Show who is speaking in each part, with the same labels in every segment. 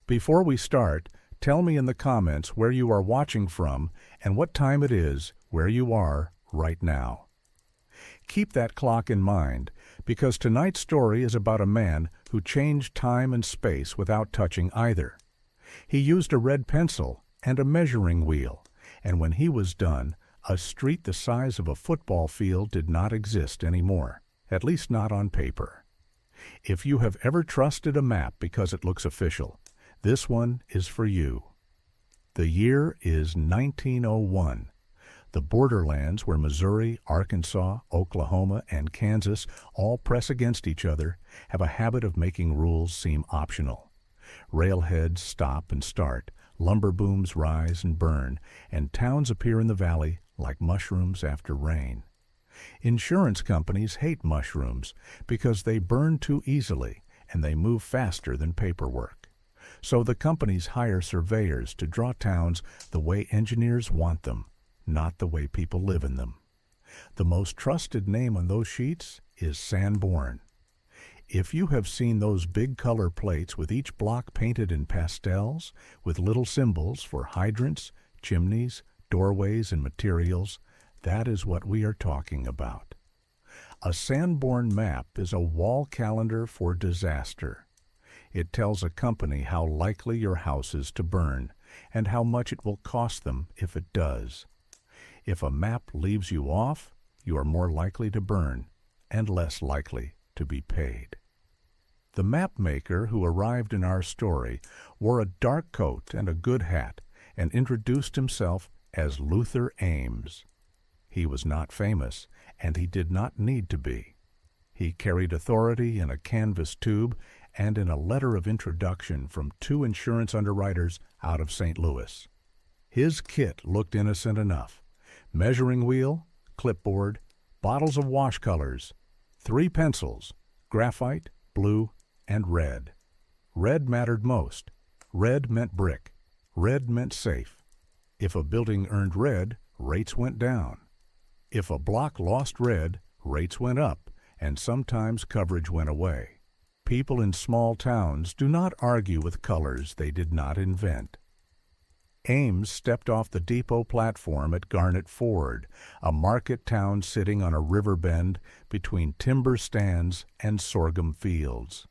Speaker 1: Before we start, tell me in the comments where you are watching from and what time it is where you are right now. Keep that clock in mind, because tonight's story is about a man who changed time and space without touching either. He used a red pencil and a measuring wheel, and when he was done, a street the size of a football field did not exist anymore, at least not on paper. If you have ever trusted a map because it looks official, this one is for you. The year is 1901. The borderlands where Missouri, Arkansas, Oklahoma, and Kansas all press against each other have a habit of making rules seem optional. Railheads stop and start, lumber booms rise and burn, and towns appear in the valley like mushrooms after rain. Insurance companies hate mushrooms because they burn too easily and they move faster than paperwork. So the companies hire surveyors to draw towns the way engineers want them, not the way people live in them. The most trusted name on those sheets is Sanborn. If you have seen those big color plates with each block painted in pastels, with little symbols for hydrants, chimneys, doorways, and materials, that is what we are talking about. A Sanborn map is a wall calendar for disaster. It tells a company how likely your house is to burn and how much it will cost them if it does. If a map leaves you off, you are more likely to burn and less likely to be paid. The map maker who arrived in our story wore a dark coat and a good hat and introduced himself as Luther Ames. He was not famous, and he did not need to be. He carried authority in a canvas tube and in a letter of introduction from 2 insurance underwriters out of St. Louis. His kit looked innocent enough. Measuring wheel, clipboard, bottles of wash colors, 3 pencils, graphite, blue, and red. Red mattered most. Red meant brick. Red meant safe. If a building earned red, rates went down. If a block lost red, rates went up, and sometimes coverage went away. People in small towns do not argue with colors they did not invent. Ames stepped off the depot platform at Garnet Ford, a market town sitting on a river bend between timber stands and sorghum fields.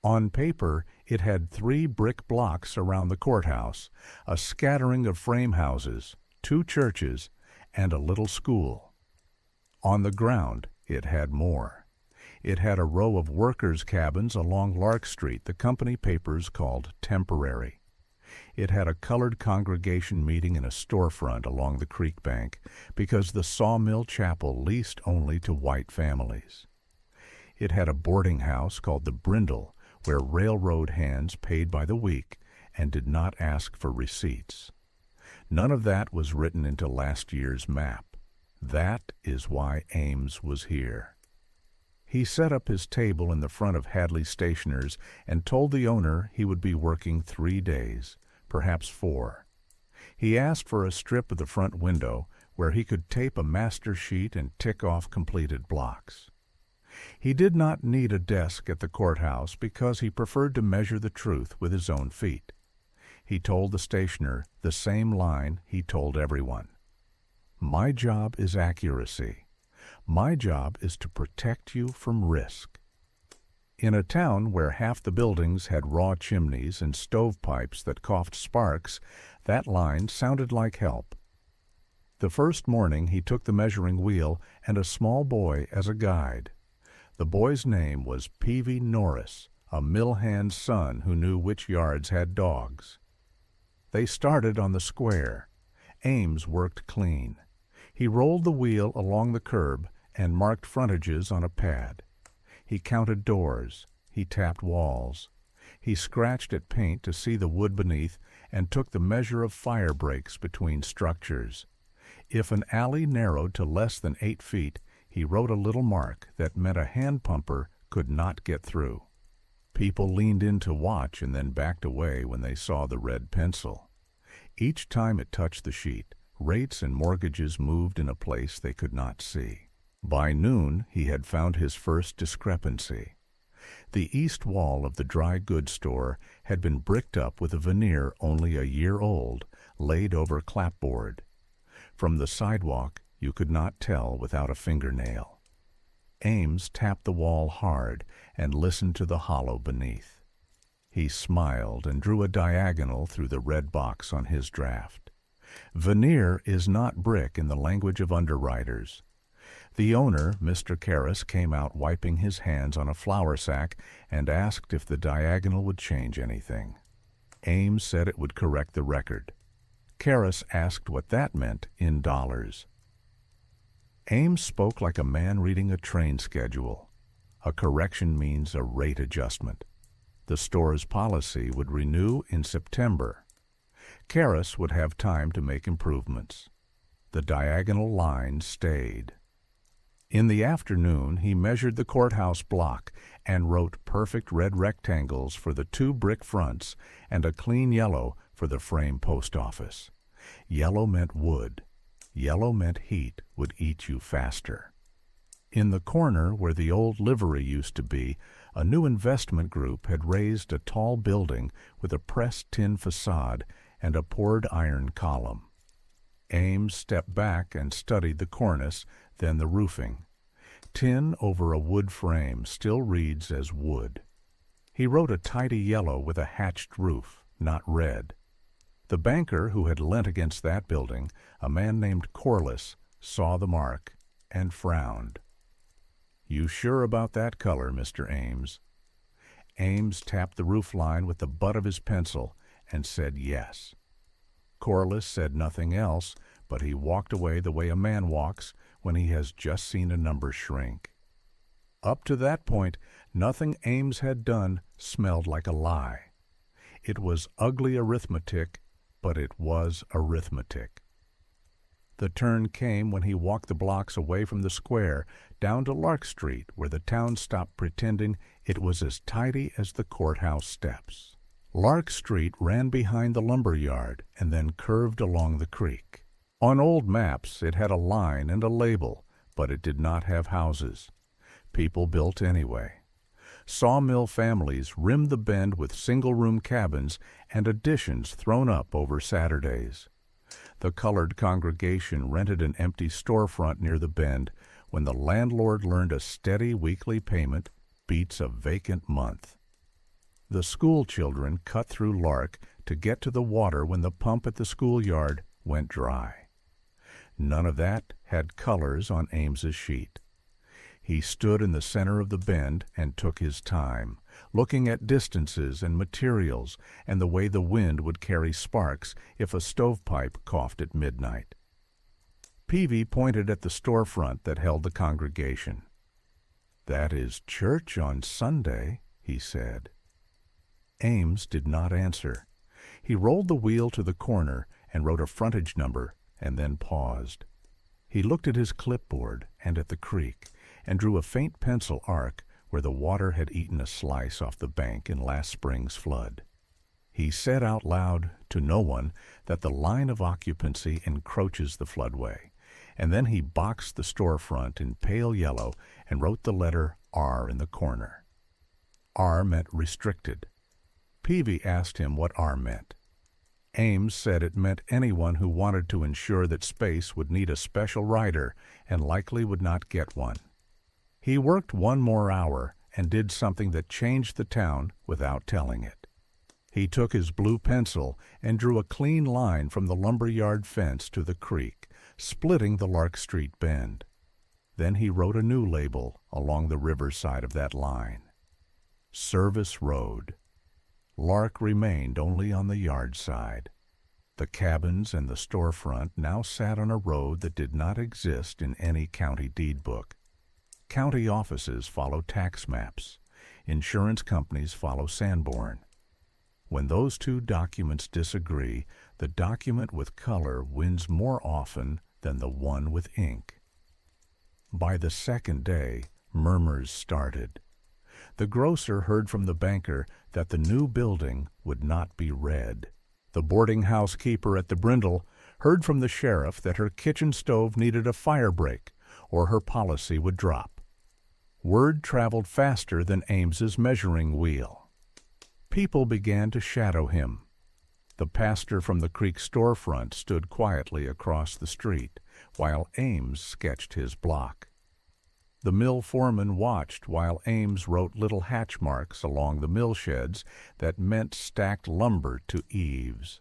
Speaker 1: On paper, it had 3 brick blocks around the courthouse, a scattering of frame houses, 2 churches, and a little school. On the ground, it had more. It had a row of workers' cabins along Lark Street the company papers called temporary. It had a colored congregation meeting in a storefront along the creek bank because the sawmill chapel leased only to white families. It had a boarding house called the Brindle, where railroad hands paid by the week and did not ask for receipts. None of that was written into last year's map. That is why Ames was here. He set up his table in the front of Hadley Stationers and told the owner he would be working 3 days, perhaps 4. He asked for a strip of the front window where he could tape a master sheet and tick off completed blocks. He did not need a desk at the courthouse because he preferred to measure the truth with his own feet. He told the stationer the same line he told everyone. My job is accuracy. My job is to protect you from risk. In a town where half the buildings had raw chimneys and stovepipes that coughed sparks, that line sounded like help. The first morning he took the measuring wheel and a small boy as a guide. The boy's name was Peavy Norris, a mill hand's son who knew which yards had dogs. They started on the square. Ames worked clean. He rolled the wheel along the curb and marked frontages on a pad. He counted doors. He tapped walls. He scratched at paint to see the wood beneath and took the measure of fire breaks between structures. If an alley narrowed to less than 8 feet, he wrote a little mark that meant a hand pumper could not get through. People leaned in to watch and then backed away when they saw the red pencil. Each time it touched the sheet, rates and mortgages moved in a place they could not see. By noon, he had found his first discrepancy. The east wall of the dry goods store had been bricked up with a veneer only a year old, laid over clapboard. From the sidewalk you could not tell without a fingernail. Ames tapped the wall hard and listened to the hollow beneath. He smiled and drew a diagonal through the red box on his draft. Veneer is not brick in the language of underwriters. The owner, Mr. Karras, came out wiping his hands on a flour sack and asked if the diagonal would change anything. Ames said it would correct the record. Karras asked what that meant in dollars. Ames spoke like a man reading a train schedule. A correction means a rate adjustment. The store's policy would renew in September. Karras would have time to make improvements. The diagonal line stayed. In the afternoon, he measured the courthouse block and wrote perfect red rectangles for the 2 brick fronts and a clean yellow for the frame post office. Yellow meant wood. Yellow meant heat would eat you faster. In the corner where the old livery used to be, a new investment group had raised a tall building with a pressed tin facade and a poured iron column. Ames stepped back and studied the cornice, then the roofing. Tin over a wood frame still reads as wood. He wrote a tidy yellow with a hatched roof, not red. The banker who had leant against that building, a man named Corliss, saw the mark and frowned. "You sure about that color, Mr. Ames?" Ames tapped the roof line with the butt of his pencil and said yes. Corliss said nothing else, but he walked away the way a man walks when he has just seen a number shrink. Up to that point, nothing Ames had done smelled like a lie. It was ugly arithmetic, but it was arithmetic. The turn came when he walked the blocks away from the square down to Lark Street, where the town stopped pretending it was as tidy as the courthouse steps. Lark Street ran behind the lumber yard and then curved along the creek. On old maps it had a line and a label, but it did not have houses. People built anyway. Sawmill families rimmed the bend with single-room cabins and additions thrown up over Saturdays. The colored congregation rented an empty storefront near the bend when the landlord learned a steady weekly payment beats a vacant month. The school children cut through Lark to get to the water when the pump at the schoolyard went dry. None of that had colors on Ames's sheet. He stood in the center of the bend and took his time, looking at distances and materials and the way the wind would carry sparks if a stovepipe coughed at midnight. Peavy pointed at the storefront that held the congregation. "That is church on Sunday," he said. Ames did not answer. He rolled the wheel to the corner and wrote a frontage number and then paused. He looked at his clipboard and at the creek and drew a faint pencil arc where the water had eaten a slice off the bank in last spring's flood. He said out loud to no one that the line of occupancy encroaches the floodway, and then he boxed the storefront in pale yellow and wrote the letter R in the corner. R meant restricted. Peavy asked him what R meant. Ames said it meant anyone who wanted to ensure that space would need a special rider and likely would not get one. He worked one more hour and did something that changed the town without telling it. He took his blue pencil and drew a clean line from the lumberyard fence to the creek, splitting the Lark Street bend. Then he wrote a new label along the riverside of that line. Service Road. Lark remained only on the yard side. The cabins and the storefront now sat on a road that did not exist in any county deed book. County offices follow tax maps. Insurance companies follow Sanborn. When those two documents disagree, the document with color wins more often than the one with ink. By the second day, murmurs started. The grocer heard from the banker that the new building would not be red. The boarding house keeper at the Brindle heard from the sheriff that her kitchen stove needed a fire break or her policy would drop. Word traveled faster than Ames's measuring wheel. People began to shadow him. The pastor from the creek storefront stood quietly across the street, while Ames sketched his block. The mill foreman watched while Ames wrote little hatch marks along the mill sheds that meant stacked lumber to eaves.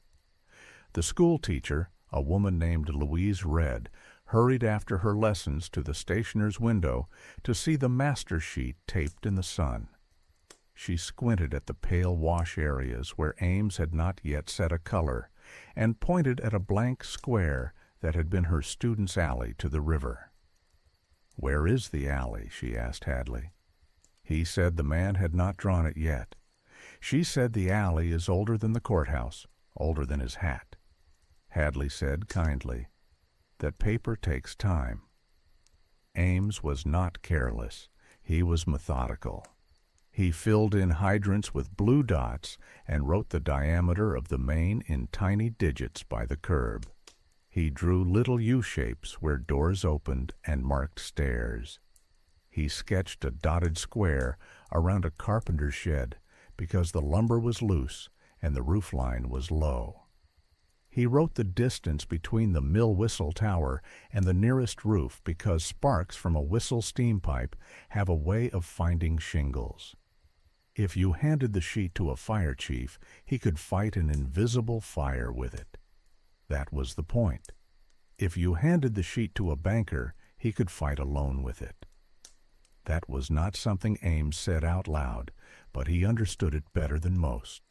Speaker 1: The schoolteacher, a woman named Louise Red, hurried after her lessons to the stationer's window to see the master sheet taped in the sun. She squinted at the pale wash areas where Ames had not yet set a color, and pointed at a blank square that had been her student's alley to the river. "Where is the alley?" she asked Hadley. He said the man had not drawn it yet. She said the alley is older than the courthouse, older than his hat. Hadley said kindly, "That paper takes time." Ames was not careless. He was methodical. He filled in hydrants with blue dots and wrote the diameter of the main in tiny digits by the curb. He drew little U-shapes where doors opened and marked stairs. He sketched a dotted square around a carpenter's shed because the lumber was loose and the roof line was low. He wrote the distance between the mill whistle tower and the nearest roof because sparks from a whistle steam pipe have a way of finding shingles. If you handed the sheet to a fire chief, he could fight an invisible fire with it. That was the point. If you handed the sheet to a banker, he could fight alone with it. That was not something Ames said out loud, but he understood it better than most.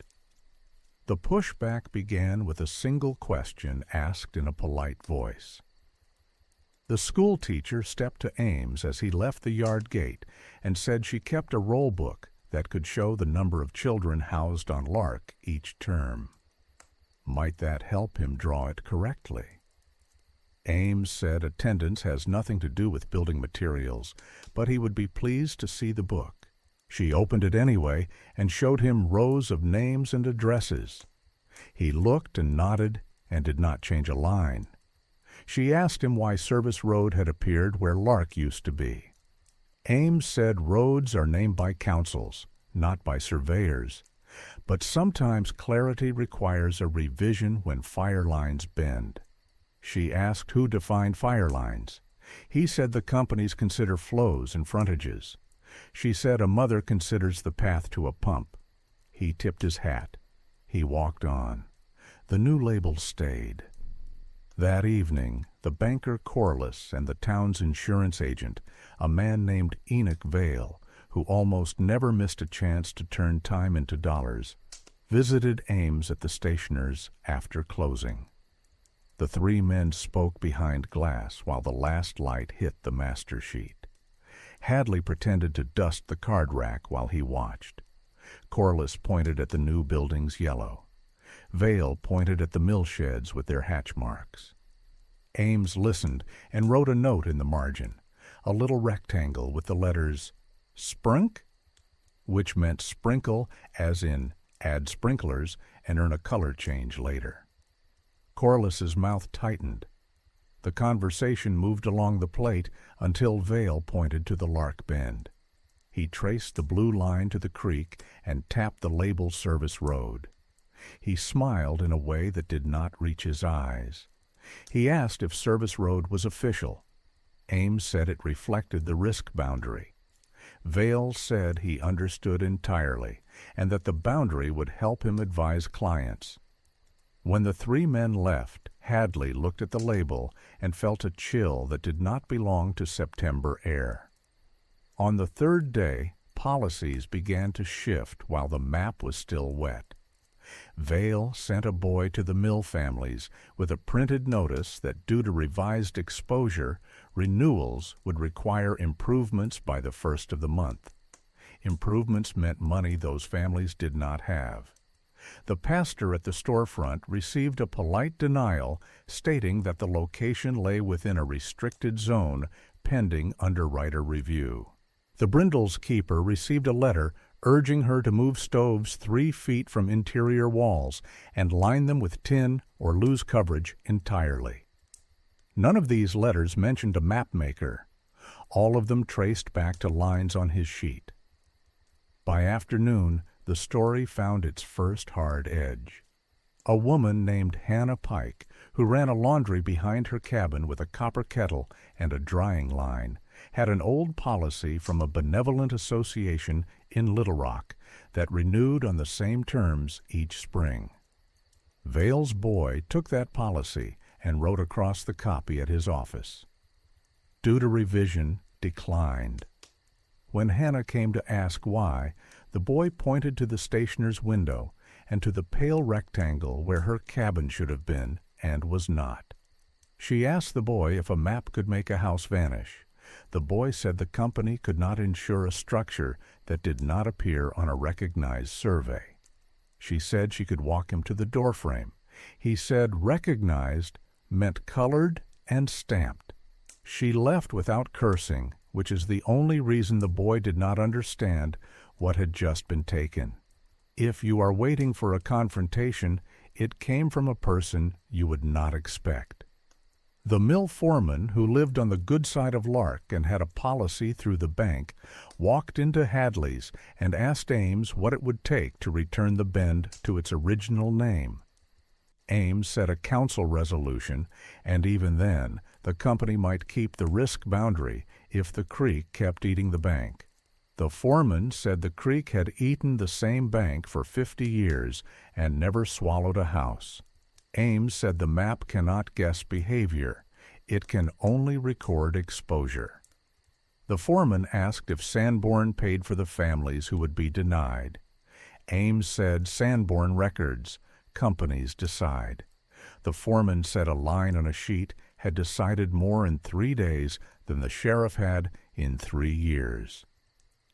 Speaker 1: The pushback began with a single question asked in a polite voice. The schoolteacher stepped to Ames as he left the yard gate and said she kept a roll book that could show the number of children housed on Lark each term. Might that help him draw it correctly? Ames said attendance has nothing to do with building materials, but he would be pleased to see the book. She opened it anyway and showed him rows of names and addresses. He looked and nodded and did not change a line. She asked him why Service Road had appeared where Lark used to be. Ames said roads are named by councils, not by surveyors, but sometimes clarity requires a revision when fire lines bend. She asked who defined fire lines. He said the companies consider flows and frontages. She said a mother considers the path to a pump. He tipped his hat. He walked on. The new label stayed. That evening, the banker Corliss and the town's insurance agent, a man named Enoch Vale, who almost never missed a chance to turn time into dollars, visited Ames at the stationer's after closing. The three men spoke behind glass while the last light hit the master sheet. Hadley pretended to dust the card rack while he watched. Corliss pointed at the new building's yellow. Vale pointed at the mill sheds with their hatch marks. Ames listened and wrote a note in the margin, a little rectangle with the letters "Sprunk," which meant sprinkle, as in add sprinklers and earn a color change later. Corliss's mouth tightened. The conversation moved along the plate until Vale pointed to the Lark Bend. He traced the blue line to the creek and tapped the label Service Road. He smiled in a way that did not reach his eyes. He asked if Service Road was official. Ames said it reflected the risk boundary. Vale said he understood entirely and that the boundary would help him advise clients. When the three men left, Hadley looked at the label and felt a chill that did not belong to September air. On the third day, policies began to shift while the map was still wet. Vale sent a boy to the mill families with a printed notice that due to revised exposure, renewals would require improvements by the first of the month. Improvements meant money those families did not have. The pastor at the storefront received a polite denial stating that the location lay within a restricted zone pending underwriter review. The Brindle's keeper received a letter urging her to move stoves 3 feet from interior walls and line them with tin or lose coverage entirely. None of these letters mentioned a map maker. All of them traced back to lines on his sheet. By afternoon, the story found its first hard edge. A woman named Hannah Pike, who ran a laundry behind her cabin with a copper kettle and a drying line, had an old policy from a benevolent association in Little Rock that renewed on the same terms each spring. Vale's boy took that policy and wrote across the copy at his office. Due to revision, declined. When Hannah came to ask why, the boy pointed to the stationer's window and to the pale rectangle where her cabin should have been and was not. She asked the boy if a map could make a house vanish. The boy said the company could not insure a structure that did not appear on a recognized survey. She said she could walk him to the doorframe. He said recognized meant colored and stamped. She left without cursing, which is the only reason the boy did not understand what had just been taken. If you are waiting for a confrontation, it came from a person you would not expect. The mill foreman, who lived on the good side of Lark and had a policy through the bank, walked into Hadley's and asked Ames what it would take to return the bend to its original name. Ames said a council resolution, and even then, the company might keep the risk boundary if the creek kept eating the bank. The foreman said the creek had eaten the same bank for 50 years and never swallowed a house. Ames said the map cannot guess behavior. It can only record exposure. The foreman asked if Sanborn paid for the families who would be denied. Ames said Sanborn records. Companies decide. The foreman said a line on a sheet had decided more in 3 days than the sheriff had in 3 years.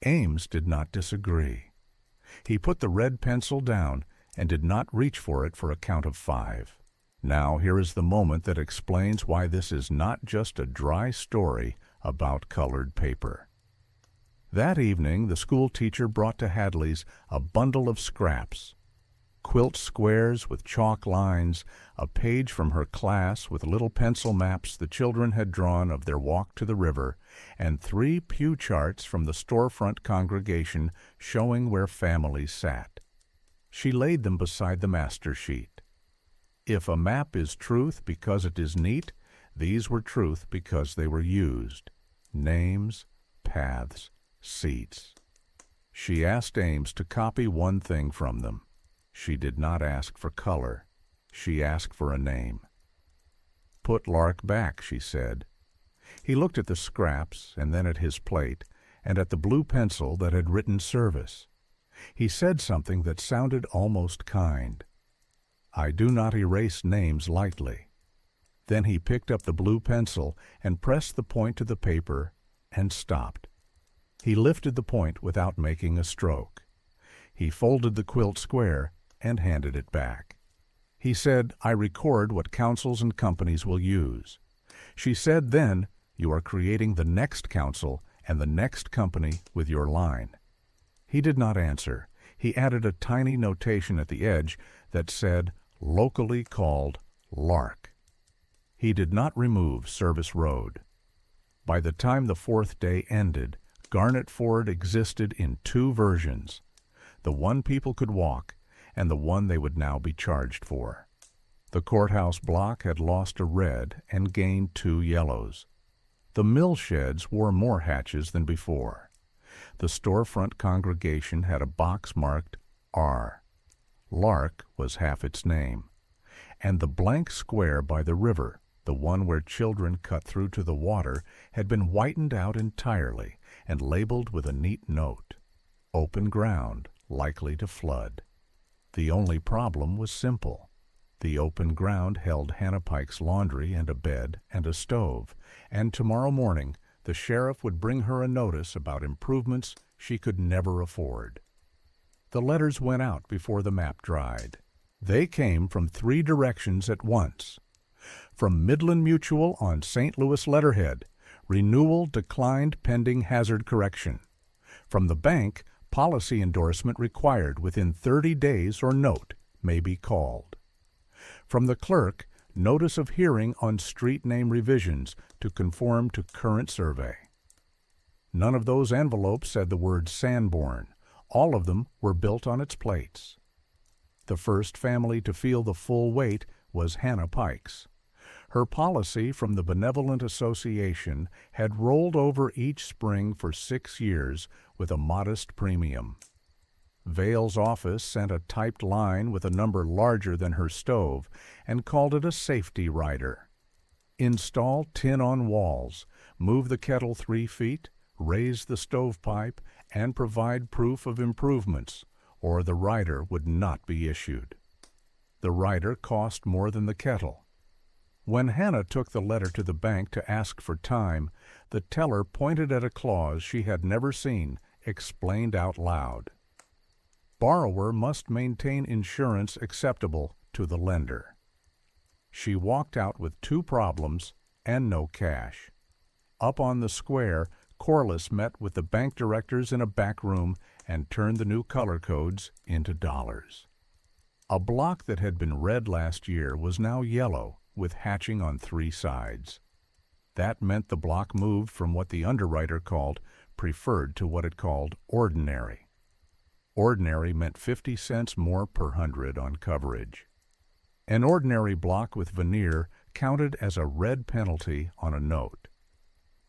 Speaker 1: Ames did not disagree. He put the red pencil down and did not reach for it for a count of 5. Now here is the moment that explains why this is not just a dry story about colored paper. That evening, the school teacher brought to Hadley's a bundle of scraps. Quilt squares with chalk lines, a page from her class with little pencil maps the children had drawn of their walk to the river, and 3 pew charts from the storefront congregation showing where families sat. She laid them beside the master sheet. If a map is truth because it is neat, these were truth because they were used. Names, paths, seats. She asked Ames to copy one thing from them. She did not ask for color. She asked for a name. Put Lark back, she said. He looked at the scraps and then at his plate and at the blue pencil that had written service. He said something that sounded almost kind. I do not erase names lightly. Then he picked up the blue pencil and pressed the point to the paper and stopped. He lifted the point without making a stroke. He folded the quilt square and handed it back. He said, I record what councils and companies will use. She said then, you are creating the next council and the next company with your line. He did not answer. He added a tiny notation at the edge that said, locally called Lark. He did not remove Service Road. By the time the 4th day ended, Garnet Ford existed in 2 versions, the one people could walk and the one they would now be charged for. The courthouse block had lost a red and gained 2 yellows. The mill sheds wore more hatches than before. The storefront congregation had a box marked R. Lark was half its name. And the blank square by the river, the one where children cut through to the water, had been whitened out entirely and labeled with a neat note. Open ground, likely to flood. The only problem was simple. The open ground held Hannah Pike's laundry and a bed and a stove, and tomorrow morning the sheriff would bring her a notice about improvements she could never afford. The letters went out before the map dried. They came from 3 directions at once. From Midland Mutual on St. Louis letterhead, renewal declined pending hazard correction. From the bank, policy endorsement required within 30 days or note may be called. From the clerk, notice of hearing on street name revisions to conform to current survey. None of those envelopes said the word Sanborn. All of them were built on its plates. The first family to feel the full weight was Hannah Pike's. Her policy from the Benevolent Association had rolled over each spring for 6 years with a modest premium. Vale's office sent a typed line with a number larger than her stove and called it a safety rider. Install tin on walls, move the kettle 3 feet, raise the stovepipe, and provide proof of improvements, or the rider would not be issued. The rider cost more than the kettle. When Hannah took the letter to the bank to ask for time, the teller pointed at a clause she had never seen, explained out loud. Borrower must maintain insurance acceptable to the lender. She walked out with 2 problems and no cash. Up on the square, Corliss met with the bank directors in a back room and turned the new color codes into dollars. A block that had been red last year was now yellow, with hatching on 3 sides. That meant the block moved from what the underwriter called preferred to what it called ordinary. Ordinary meant 50 cents more per 100 on coverage. An ordinary block with veneer counted as a red penalty on a note.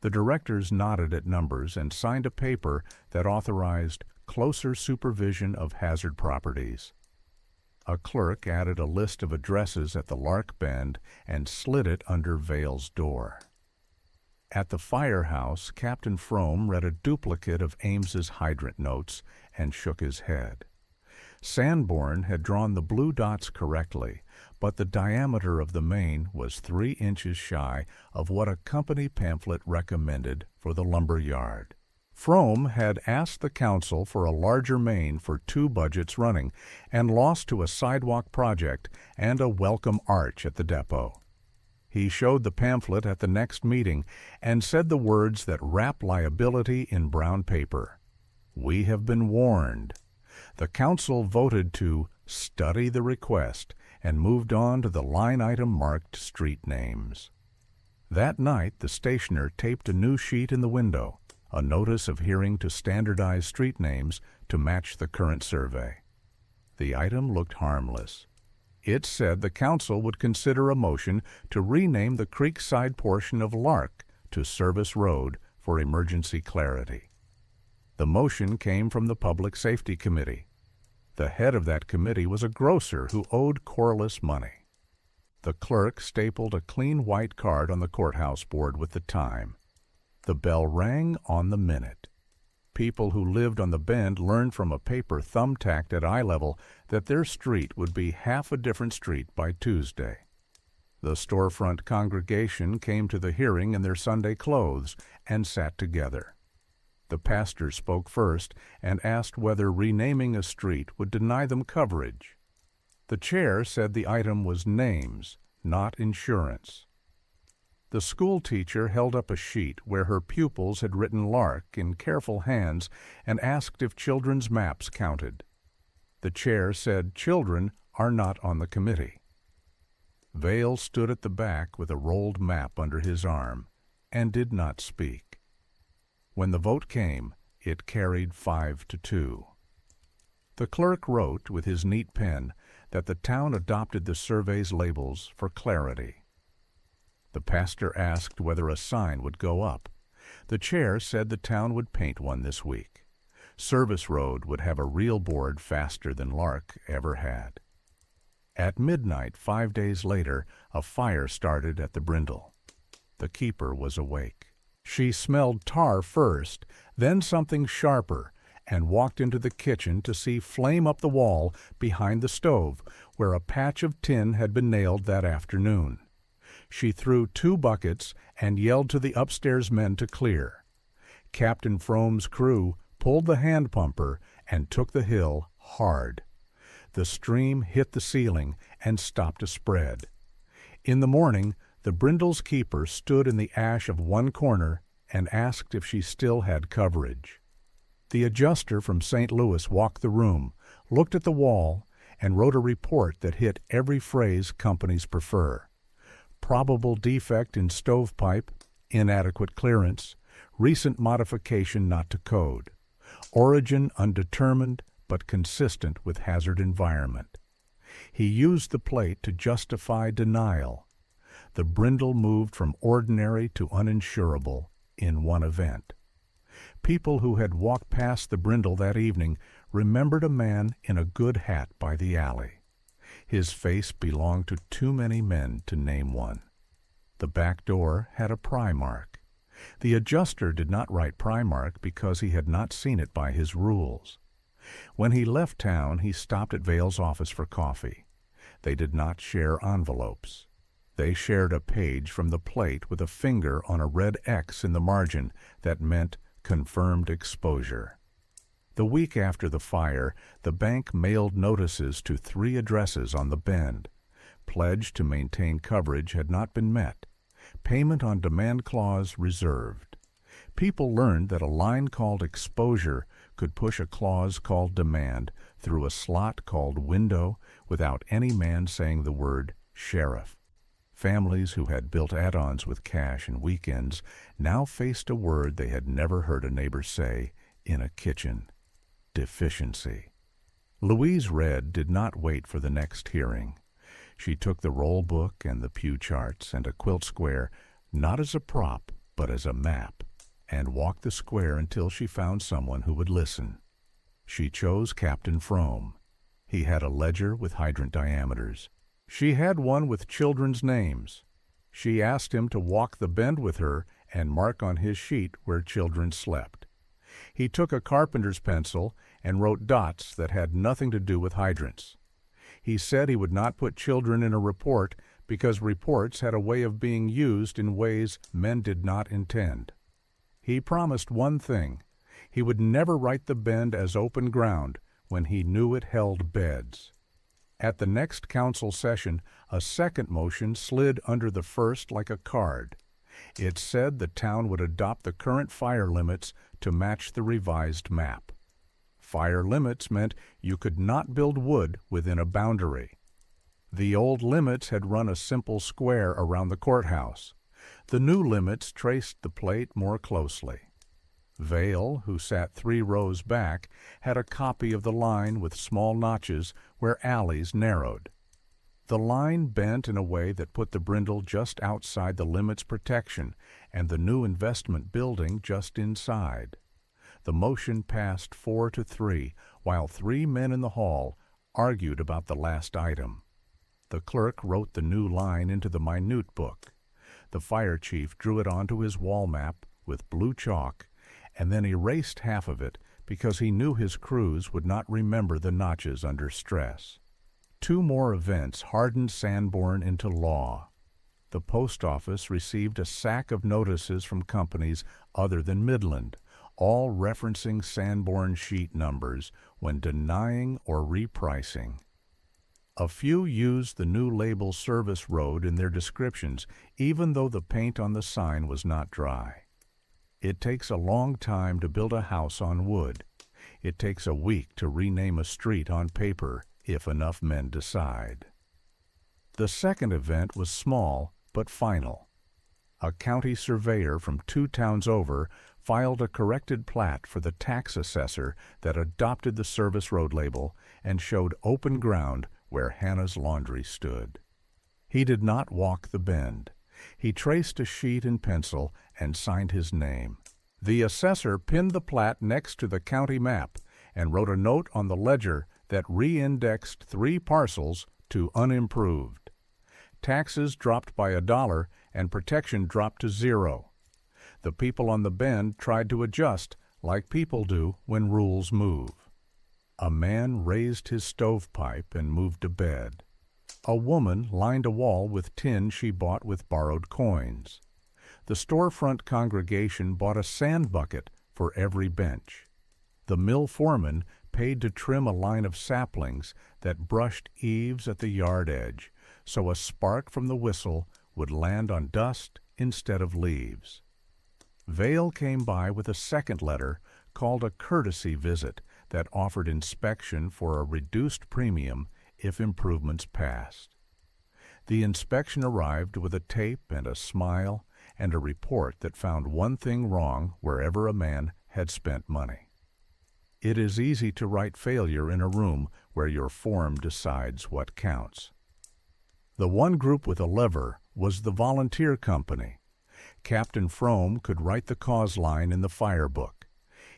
Speaker 1: The directors nodded at numbers and signed a paper that authorized closer supervision of hazard properties. A clerk added a list of addresses at the Lark Bend and slid it under Vale's door. At the firehouse, Captain Frome read a duplicate of Ames's hydrant notes and shook his head. Sanborn had drawn the blue dots correctly, but the diameter of the main was 3 inches shy of what a company pamphlet recommended for the lumber yard. Frome had asked the council for a larger main for 2 budgets running and lost to a sidewalk project and a welcome arch at the depot. He showed the pamphlet at the next meeting and said the words that wrap liability in brown paper. "We have been warned." The council voted to study the request and moved on to the line item marked street names. That night the stationer taped a new sheet in the window, a notice of hearing to standardize street names to match the current survey. The item looked harmless. It said the council would consider a motion to rename the creekside portion of Lark to Service Road for emergency clarity. The motion came from the Public Safety Committee. The head of that committee was a grocer who owed Corliss money. The clerk stapled a clean white card on the courthouse board with the time. The bell rang on the minute. People who lived on the bend learned from a paper thumbtacked at eye level that their street would be half a different street by Tuesday. The storefront congregation came to the hearing in their Sunday clothes and sat together. The pastor spoke first and asked whether renaming a street would deny them coverage. The chair said the item was names, not insurance. The schoolteacher held up a sheet where her pupils had written Lark in careful hands and asked if children's maps counted. The chair said children are not on the committee. Vale stood at the back with a rolled map under his arm and did not speak. When the vote came, it carried 5-2. The clerk wrote with his neat pen that the town adopted the survey's labels for clarity. The pastor asked whether a sign would go up. The chair said the town would paint one this week. Service Road would have a real board faster than Lark ever had. At midnight 5 days later, a fire started at the Brindle. The keeper was awake. She smelled tar first, then something sharper, and walked into the kitchen to see flame up the wall behind the stove, where a patch of tin had been nailed that afternoon. She threw 2 buckets and yelled to the upstairs men to clear. Captain Frome's crew pulled the hand pumper and took the hill hard. The stream hit the ceiling and stopped a spread. In the morning, the Brindle's keeper stood in the ash of one corner and asked if she still had coverage. The adjuster from St. Louis walked the room, looked at the wall, and wrote a report that hit every phrase companies prefer. Probable defect in stovepipe, inadequate clearance, recent modification not to code. Origin undetermined, but consistent with hazard environment. He used the plate to justify denial. The brindle moved from ordinary to uninsurable in one event. People who had walked past the brindle that evening remembered a man in a good hat by the alley. His face belonged to too many men to name one. The back door had a pry mark. The adjuster did not write pry mark because he had not seen it by his rules. When he left town, he stopped at Vale's office for coffee. They did not share envelopes. They shared a page from the plate with a finger on a red X in the margin that meant confirmed exposure. The week after the fire, the bank mailed notices to 3 addresses on the Bend. Pledge to maintain coverage had not been met. Payment on demand clause reserved. People learned that a line called exposure could push a clause called demand through a slot called window without any man saying the word sheriff. Families who had built add-ons with cash and weekends now faced a word they had never heard a neighbor say in a kitchen: deficiency. Louise Red did not wait for the next hearing. She took the roll book and the pew charts and a quilt square, not as a prop, but as a map, and walked the square until she found someone who would listen. She chose Captain Frome. He had a ledger with hydrant diameters. She had one with children's names. She asked him to walk the Bend with her and mark on his sheet where children slept. He took a carpenter's pencil and wrote dots that had nothing to do with hydrants. He said he would not put children in a report because reports had a way of being used in ways men did not intend. He promised one thing: he would never write the Bend as open ground when he knew it held beds. At the next council session, a second motion slid under the first like a card. It said the town would adopt the current fire limits to match the revised map. Fire limits meant you could not build wood within a boundary. The old limits had run a simple square around the courthouse. The new limits traced the plate more closely. Vale, who sat 3 rows back, had a copy of the line with small notches where alleys narrowed. The line bent in a way that put the brindle just outside the limit's protection and the new investment building just inside. The motion passed 4-3, while 3 men in the hall argued about the last item. The clerk wrote the new line into the minute book. The fire chief drew it onto his wall map with blue chalk and then erased half of it because he knew his crews would not remember the notches under stress. 2 more events hardened Sanborn into law. The post office received a sack of notices from companies other than Midland, all referencing Sanborn sheet numbers when denying or repricing. A few used the new label Service Road in their descriptions, even though the paint on the sign was not dry. It takes a long time to build a house on wood. It takes a week to rename a street on paper if enough men decide. The second event was small but final. A county surveyor from 2 towns over filed a corrected plat for the tax assessor that adopted the Service Road label and showed open ground where Hannah's laundry stood. He did not walk the Bend. He traced a sheet in pencil and signed his name. The assessor pinned the plat next to the county map and wrote a note on the ledger that re-indexed 3 parcels to unimproved. Taxes dropped by $1 and protection dropped to 0. The people on the Bend tried to adjust like people do when rules move. A man raised his stovepipe and moved to bed. A woman lined a wall with tin she bought with borrowed coins. The storefront congregation bought a sand bucket for every bench. The mill foreman paid to trim a line of saplings that brushed eaves at the yard edge, so a spark from the whistle would land on dust instead of leaves. Vale came by with a second letter called a courtesy visit that offered inspection for a reduced premium if improvements passed. The inspection arrived with a tape and a smile and a report that found one thing wrong wherever a man had spent money. It is easy to write failure in a room where your form decides what counts. The one group with a lever was the volunteer company. Captain Frome could write the cause line in the fire book.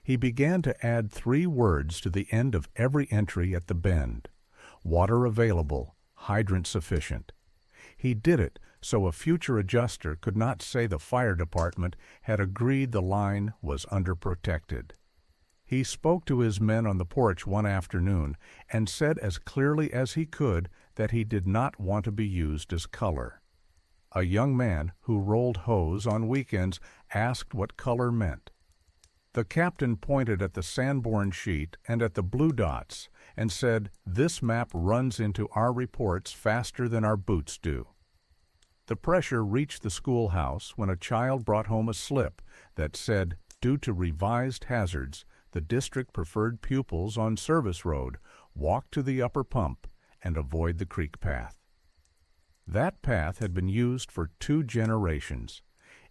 Speaker 1: He began to add 3 words to the end of every entry at the bend: water available, hydrant sufficient. He did it so a future adjuster could not say the fire department had agreed the line was underprotected. He spoke to his men on the porch one afternoon and said as clearly as he could that he did not want to be used as color. A young man who rolled hose on weekends asked what color meant. The captain pointed at the Sanborn sheet and at the blue dots and said, "This map runs into our reports faster than our boots do." The pressure reached the schoolhouse when a child brought home a slip that said, "Due to revised hazards, the district preferred pupils on Service Road walk to the upper pump and avoid the creek path." That path had been used for 2 generations.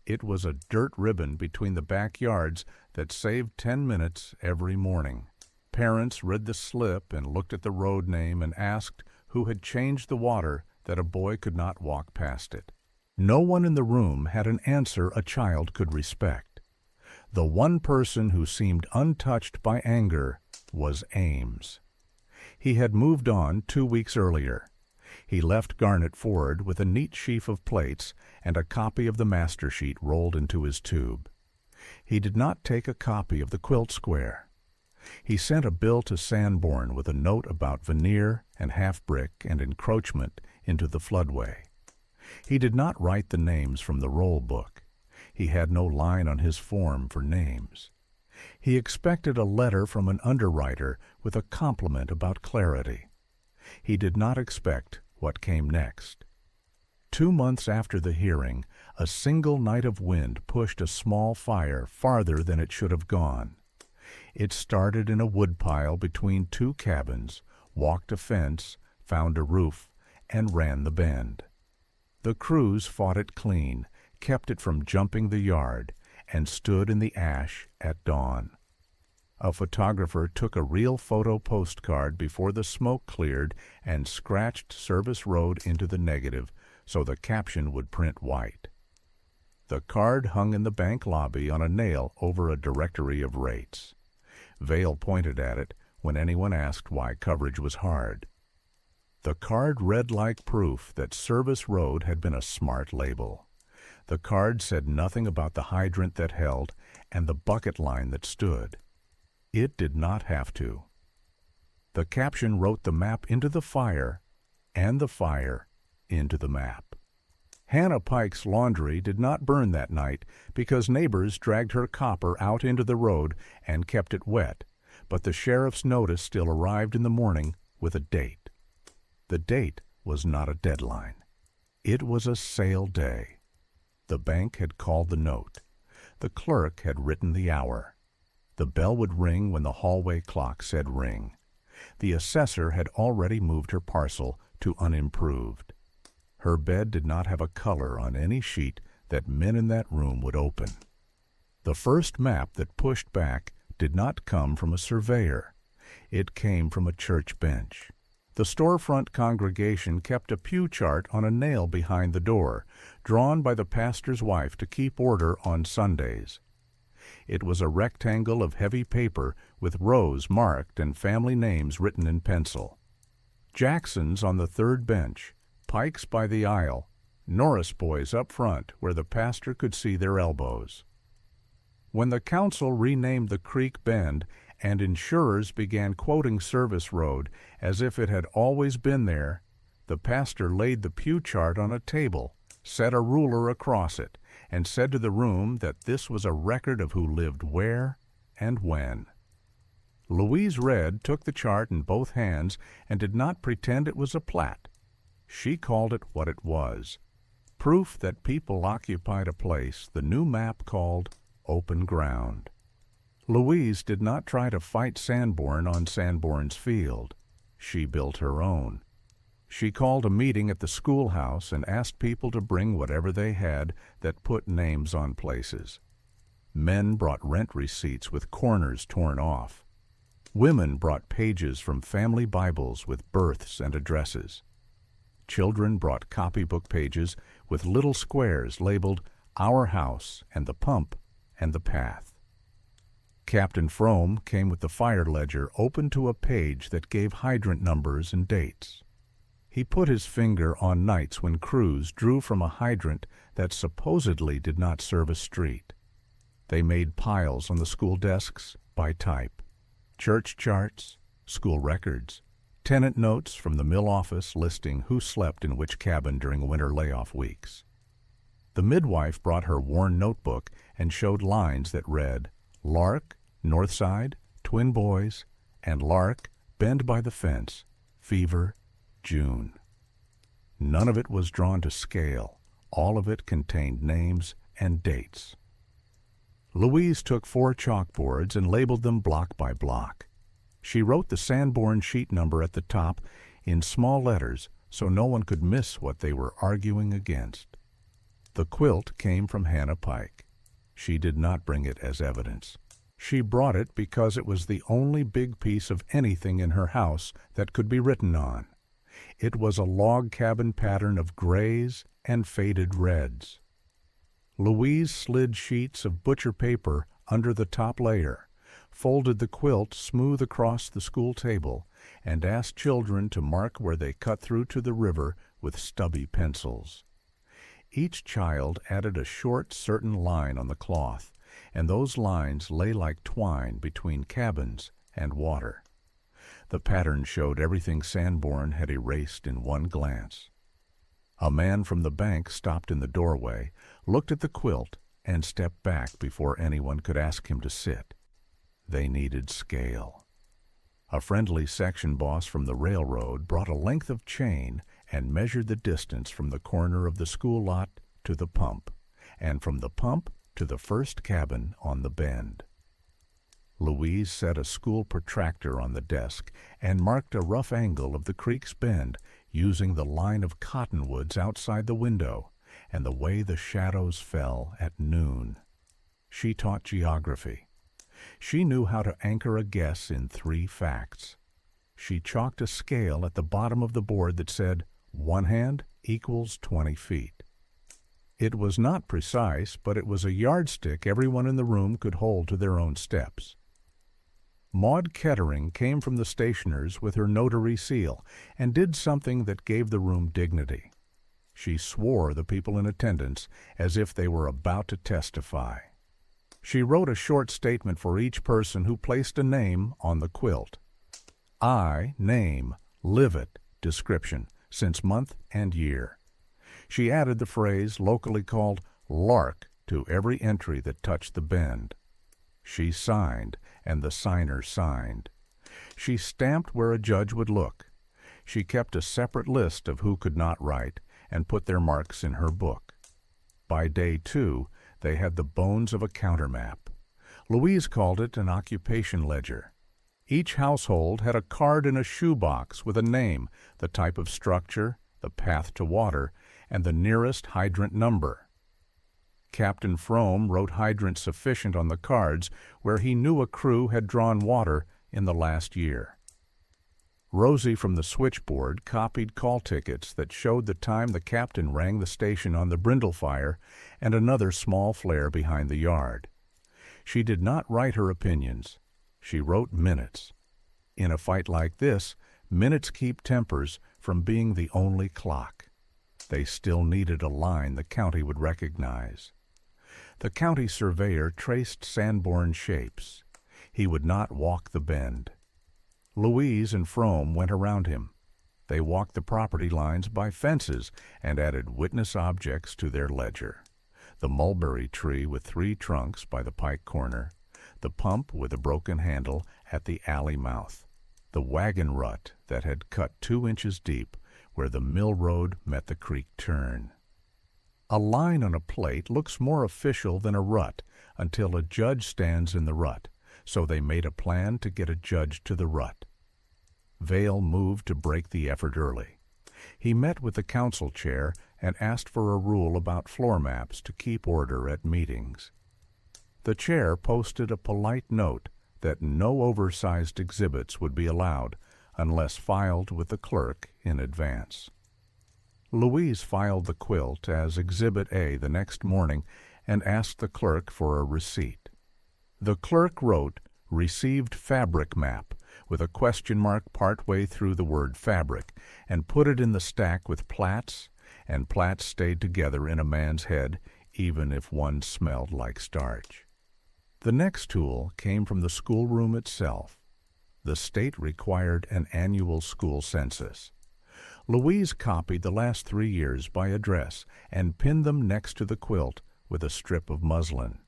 Speaker 1: It was a dirt ribbon between the backyards that saved 10 minutes every morning. Parents read the slip and looked at the road name and asked who had changed the water that a boy could not walk past it. No one in the room had an answer a child could respect. The one person who seemed untouched by anger was Ames. He had moved on 2 weeks earlier. He left Garnet Ford with a neat sheaf of plates and a copy of the master sheet rolled into his tube. He did not take a copy of the quilt square. He sent a bill to Sanborn with a note about veneer and half-brick and encroachment into the floodway. He did not write the names from the roll book. He had no line on his form for names. He expected a letter from an underwriter with a compliment about clarity. He did not expect what came next. 2 months after the hearing, a single night of wind pushed a small fire farther than it should have gone. It started in a woodpile between 2 cabins, walked a fence, found a roof, and ran the bend. The crews fought it clean, kept it from jumping the yard, and stood in the ash at dawn. A photographer took a real photo postcard before the smoke cleared and scratched Service Road into the negative so the caption would print white. The card hung in the bank lobby on a nail over a directory of rates. Vail pointed at it when anyone asked why coverage was hard. The card read like proof that Service Road had been a smart label. The card said nothing about the hydrant that held and the bucket line that stood. It did not have to. The caption wrote the map into the fire and the fire into the map. Hannah Pike's laundry did not burn that night because neighbors dragged her copper out into the road and kept it wet, but the sheriff's notice still arrived in the morning with a date. The date was not a deadline. It was a sale day. The bank had called the note. The clerk had written the hour. The bell would ring when the hallway clock said ring. The assessor had already moved her parcel to unimproved. Her bed did not have a color on any sheet that men in that room would open. The first map that pushed back did not come from a surveyor. It came from a church bench. The storefront congregation kept a pew chart on a nail behind the door, drawn by the pastor's wife to keep order on Sundays. It was a rectangle of heavy paper with rows marked and family names written in pencil. Jackson's on the third bench, Pike's by the aisle, Norris boys up front where the pastor could see their elbows. When the council renamed the creek bend and insurers began quoting Service Road as if it had always been there, the pastor laid the pew chart on a table, set a ruler across it, and said to the room that this was a record of who lived where and when. Louise Red took the chart in both hands and did not pretend it was a plat. She called it what it was, proof that people occupied a place the new map called open ground. Louise did not try to fight Sanborn on Sanborn's field. She built her own. She called a meeting at the schoolhouse and asked people to bring whatever they had that put names on places. Men brought rent receipts with corners torn off. Women brought pages from family Bibles with births and addresses. Children brought copybook pages with little squares labeled Our House and the Pump and the Path. Captain Frome came with the fire ledger open to a page that gave hydrant numbers and dates. He put his finger on nights when crews drew from a hydrant that supposedly did not serve a street. They made piles on the school desks by type. Church charts, school records, tenant notes from the mill office listing who slept in which cabin during winter layoff weeks. The midwife brought her worn notebook and showed lines that read, Lark, Northside, Twin Boys, and Lark, Bend by the Fence, Fever, June. None of it was drawn to scale. All of it contained names and dates. Louise took 4 chalkboards and labeled them block by block. She wrote the Sanborn sheet number at the top in small letters so no one could miss what they were arguing against. The quilt came from Hannah Pike. She did not bring it as evidence. She brought it because it was the only big piece of anything in her house that could be written on. It was a log cabin pattern of grays and faded reds. Louise slid sheets of butcher paper under the top layer, folded the quilt smooth across the school table, and asked children to mark where they cut through to the river with stubby pencils. Each child added a short, certain line on the cloth, and those lines lay like twine between cabins and water. The pattern showed everything Sanborn had erased in one glance. A man from the bank stopped in the doorway, looked at the quilt, and stepped back before anyone could ask him to sit. They needed scale. A friendly section boss from the railroad brought a length of chain and measured the distance from the corner of the school lot to the pump, and from the pump to the first cabin on the bend. Louise set a school protractor on the desk and marked a rough angle of the creek's bend using the line of cottonwoods outside the window and the way the shadows fell at noon. She taught geography. She knew how to anchor a guess in 3 facts. She chalked a scale at the bottom of the board that said, 1 hand equals 20 feet. It was not precise, but it was a yardstick everyone in the room could hold to their own steps. Maud Kettering came from the stationer's with her notary seal and did something that gave the room dignity. She swore the people in attendance as if they were about to testify. She wrote a short statement for each person who placed a name on the quilt. I, name, live it, description, since month and year. She added the phrase locally called Lark to every entry that touched the bend. She signed, and the signer signed. She stamped where a judge would look. She kept a separate list of who could not write and put their marks in her book. By day 2, they had the bones of a countermap. Louise called it an occupation ledger. Each household had a card in a shoebox with a name, the type of structure, the path to water, and the nearest hydrant number. Captain Frome wrote hydrant sufficient on the cards where he knew a crew had drawn water in the last year. Rosie from the switchboard copied call tickets that showed the time the captain rang the station on the Brindle fire and another small flare behind the yard. She did not write her opinions. She wrote minutes. In a fight like this, minutes keep tempers from being the only clock. They still needed a line the county would recognize. The county surveyor traced Sanborn shapes. He would not walk the bend. Louise and Frome went around him. They walked the property lines by fences and added witness objects to their ledger. The mulberry tree with 3 trunks by the pike corner, the pump with a broken handle at the alley mouth, the wagon rut that had cut 2 inches deep where the mill road met the creek turn. A line on a plate looks more official than a rut until a judge stands in the rut, so they made a plan to get a judge to the rut. Vail moved to break the effort early. He met with the council chair and asked for a rule about floor maps to keep order at meetings. The chair posted a polite note that no oversized exhibits would be allowed unless filed with the clerk in advance. Louise filed the quilt as Exhibit A the next morning and asked the clerk for a receipt. The clerk wrote, "Received fabric map," with a question mark partway through the word fabric, and put it in the stack with plaits, and plaits stayed together in a man's head, even if one smelled like starch. The next tool came from the schoolroom itself. The state required an annual school census. Louise copied the last 3 years by address and pinned them next to the quilt with a strip of muslin.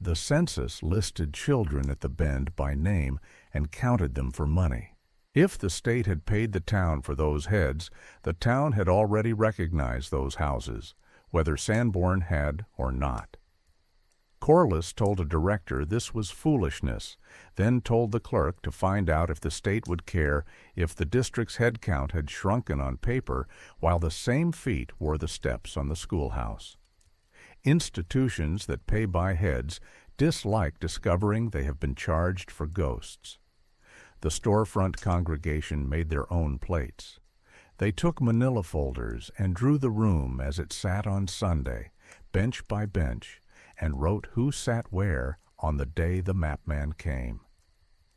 Speaker 1: The census listed children at the Bend by name and counted them for money. If the state had paid the town for those heads, the town had already recognized those houses, whether Sanborn had or not. Corliss told a director this was foolishness, then told the clerk to find out if the state would care if the district's head count had shrunken on paper while the same feet wore the steps on the schoolhouse. Institutions that pay by heads dislike discovering they have been charged for ghosts. The storefront congregation made their own plates. They took manila folders and drew the room as it sat on Sunday, bench by bench, and wrote who sat where on the day the mapman came.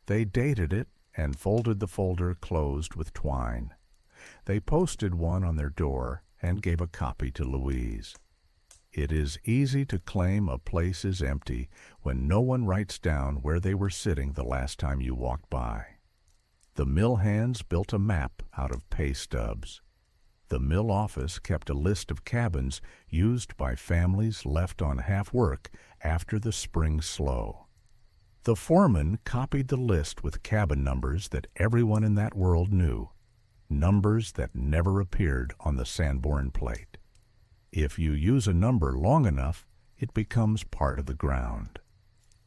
Speaker 1: They dated it and folded the folder closed with twine. They posted one on their door and gave a copy to Louise. It is easy to claim a place is empty when no one writes down where they were sitting the last time you walked by. The mill hands built a map out of pay stubs. The mill office kept a list of cabins used by families left on half work after the spring slow. The foreman copied the list with cabin numbers that everyone in that world knew, numbers that never appeared on the Sanborn plate. If you use a number long enough, it becomes part of the ground.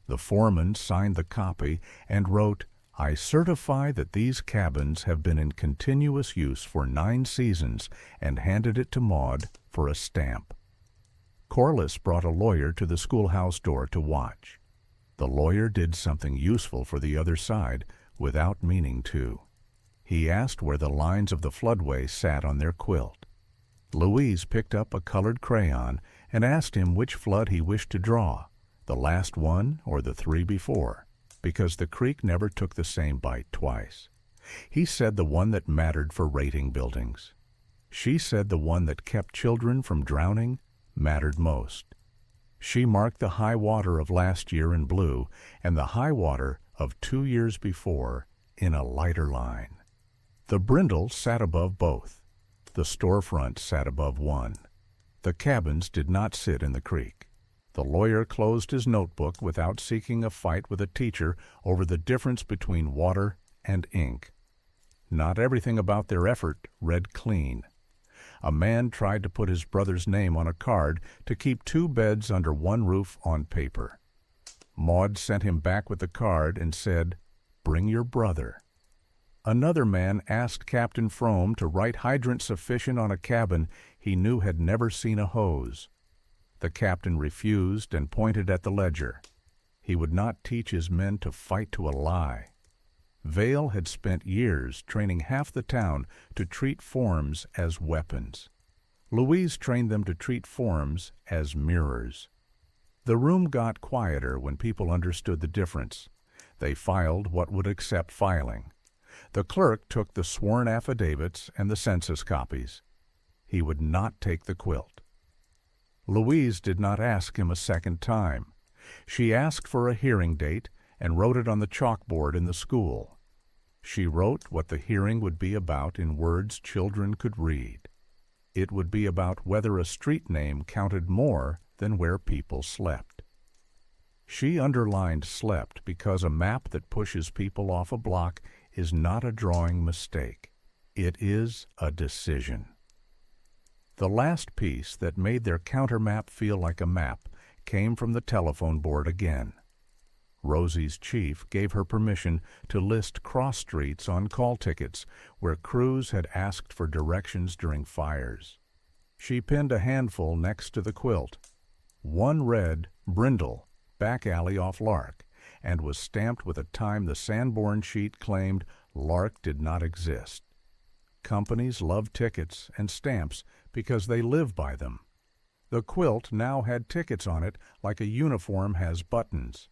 Speaker 1: The foreman signed the copy and wrote, "I certify that these cabins have been in continuous use for 9 seasons," and handed it to Maud for a stamp. Corliss brought a lawyer to the schoolhouse door to watch. The lawyer did something useful for the other side without meaning to. He asked where the lines of the floodway sat on their quilt. Louise picked up a colored crayon and asked him which flood he wished to draw, the last one or the 3 before, because the creek never took the same bite twice. He said the one that mattered for rating buildings. She said the one that kept children from drowning mattered most. She marked the high water of last year in blue and the high water of 2 years before in a lighter line. The brindle sat above both. The storefront sat above one. The cabins did not sit in the creek. The lawyer closed his notebook without seeking a fight with a teacher over the difference between water and ink. Not everything about their effort read clean. A man tried to put his brother's name on a card to keep 2 beds under one roof on paper. Maud sent him back with the card and said, "Bring your brother." Another man asked Captain Frome to write hydrant sufficient on a cabin he knew had never seen a hose. The captain refused and pointed at the ledger. He would not teach his men to fight to a lie. Vail had spent years training half the town to treat forms as weapons. Louise trained them to treat forms as mirrors. The room got quieter when people understood the difference. They filed what would accept filing. The clerk took the sworn affidavits and the census copies. He would not take the quilt. Louise did not ask him a second time. She asked for a hearing date and wrote it on the chalkboard in the school. She wrote what the hearing would be about in words children could read. It would be about whether a street name counted more than where people slept. She underlined slept because a map that pushes people off a block is not a drawing mistake. It is a decision. The last piece that made their countermap feel like a map came from the telephone board again. Rosie's chief gave her permission to list cross streets on call tickets where crews had asked for directions during fires. She pinned a handful next to the quilt. One read, "Brindle, back alley off Lark," and was stamped with a time the Sanborn sheet claimed Lark did not exist. Companies love tickets and stamps because they live by them. The quilt now had tickets on it like a uniform has buttons.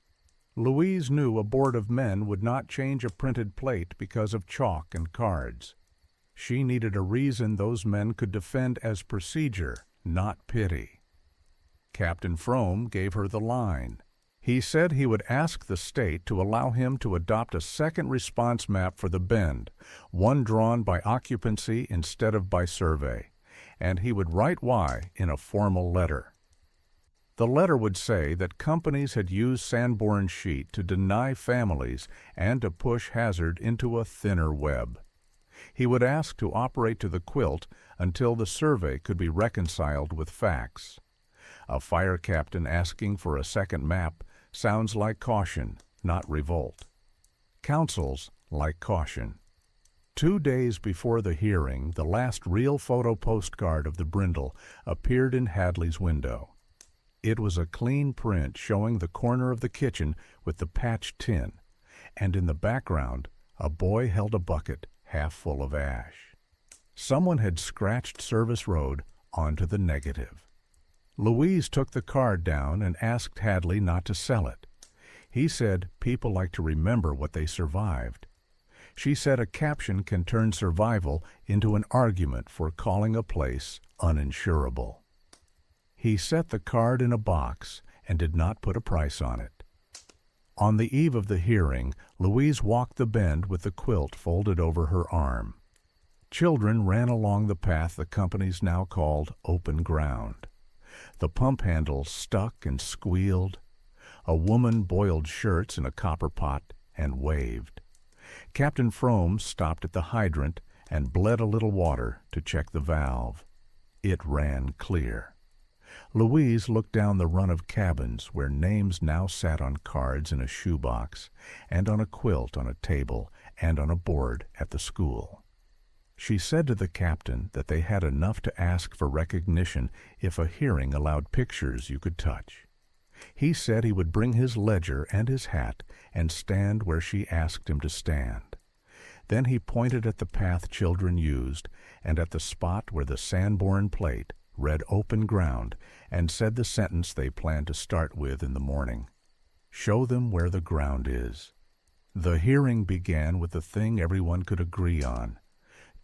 Speaker 1: Louise knew a board of men would not change a printed plate because of chalk and cards. She needed a reason those men could defend as procedure, not pity. Captain Frome gave her the line. He said he would ask the state to allow him to adopt a second response map for the Bend, one drawn by occupancy instead of by survey, and he would write why in a formal letter. The letter would say that companies had used Sanborn's sheet to deny families and to push hazard into a thinner web. He would ask to operate to the quilt until the survey could be reconciled with facts. A fire captain asking for a second map sounds like caution, not revolt. Councils like caution. 2 days before the hearing, the last real photo postcard of the Brindle appeared in Hadley's window. It was a clean print showing the corner of the kitchen with the patched tin, and in the background, a boy held a bucket half full of ash. Someone had scratched Service Road onto the negative. Louise took the card down and asked Hadley not to sell it. He said people like to remember what they survived. She said a caption can turn survival into an argument for calling a place uninsurable. He set the card in a box and did not put a price on it. On the eve of the hearing, Louise walked the Bend with the quilt folded over her arm. Children ran along the path the companies now called open ground. The pump handles stuck and squealed. A woman boiled shirts in a copper pot and waved. Captain Frome stopped at the hydrant and bled a little water to check the valve. It ran clear. Louise looked down the run of cabins where names now sat on cards in a shoebox, and on a quilt on a table, and on a board at the school. She said to the captain that they had enough to ask for recognition if a hearing allowed pictures you could touch. He said he would bring his ledger and his hat and stand where she asked him to stand. Then he pointed at the path children used and at the spot where the Sanborn plate read open ground and said the sentence they planned to start with in the morning. Show them where the ground is. The hearing began with the thing everyone could agree on.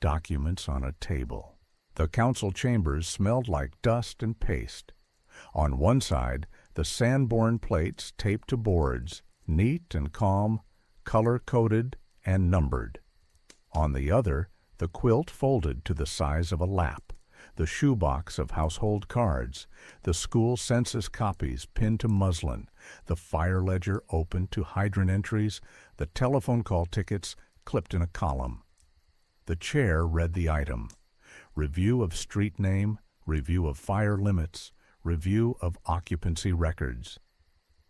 Speaker 1: Documents on a table. The council chambers smelled like dust and paste. On one side, the Sanborn plates taped to boards, neat and calm, color-coded and numbered. On the other, the quilt folded to the size of a lap, the shoebox of household cards, the school census copies pinned to muslin, the fire ledger open to hydrant entries, the telephone call tickets clipped in a column. The chair read the item: review of street name, review of fire limits, review of occupancy records.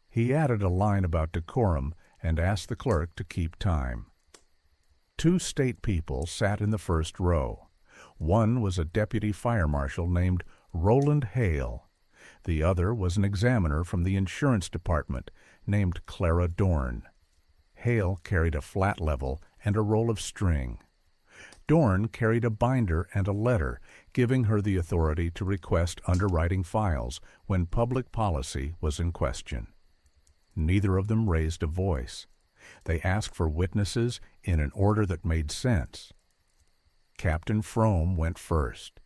Speaker 1: He added a line about decorum and asked the clerk to keep time. 2 state people sat in the first row. One was a deputy fire marshal named Roland Hale. The other was an examiner from the insurance department named Clara Dorn. Hale carried a flat level and a roll of string. Dorn carried a binder and a letter giving her the authority to request underwriting files when public policy was in question. Neither of them raised a voice. They asked for witnesses in an order that made sense. Captain Frome went first.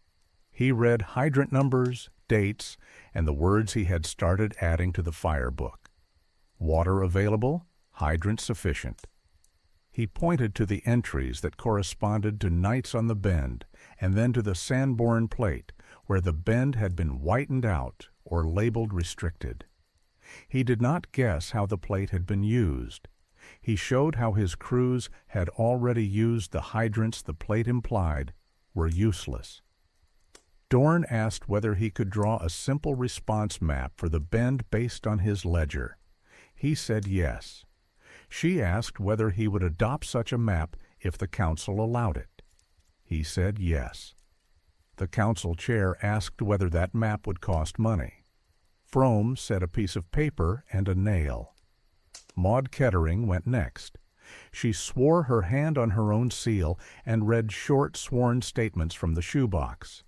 Speaker 1: He read hydrant numbers, dates, and the words he had started adding to the fire book. Water available, hydrant sufficient. He pointed to the entries that corresponded to nights on the Bend, and then to the Sanborn plate, where the Bend had been whitened out or labeled restricted. He did not guess how the plate had been used. He showed how his crews had already used the hydrants the plate implied were useless. Dorn asked whether he could draw a simple response map for the Bend based on his ledger. He said yes. She asked whether he would adopt such a map if the council allowed it. He said yes. The council chair asked whether that map would cost money. Frome said a piece of paper and a nail. Maud Kettering went next. She swore her hand on her own seal and read short sworn statements from the shoebox.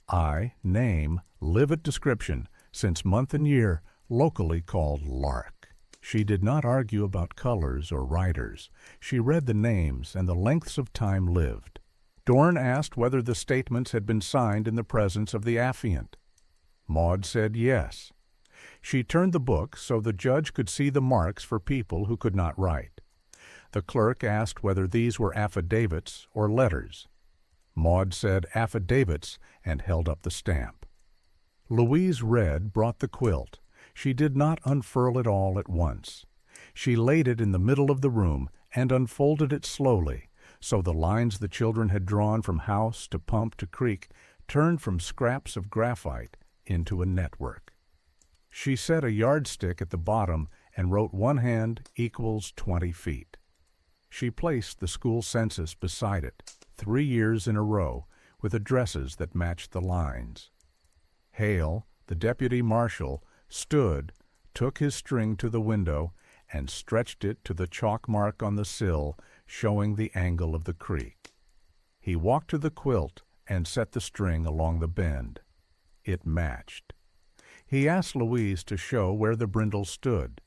Speaker 1: I, name, live at description, since month and year, locally called Lark. She did not argue about colors or writers. She read the names and the lengths of time lived. Dorn asked whether the statements had been signed in the presence of the affiant. Maud said yes. She turned the book so the judge could see the marks for people who could not write. The clerk asked whether these were affidavits or letters. Maud said affidavits and held up the stamp. Louise Red brought the quilt. She did not unfurl it all at once. She laid it in the middle of the room and unfolded it slowly, so the lines the children had drawn from house to pump to creek turned from scraps of graphite into a network. She set a yardstick at the bottom and wrote 1 hand equals 20 feet. She placed the school census beside it, 3 years in a row, with addresses that matched the lines. Hale, the deputy marshal, stood, took his string to the window, and stretched it to the chalk mark on the sill, showing the angle of the creek. He walked to the quilt and set the string along the bend. It matched. He asked Louise to show where the brindle stood.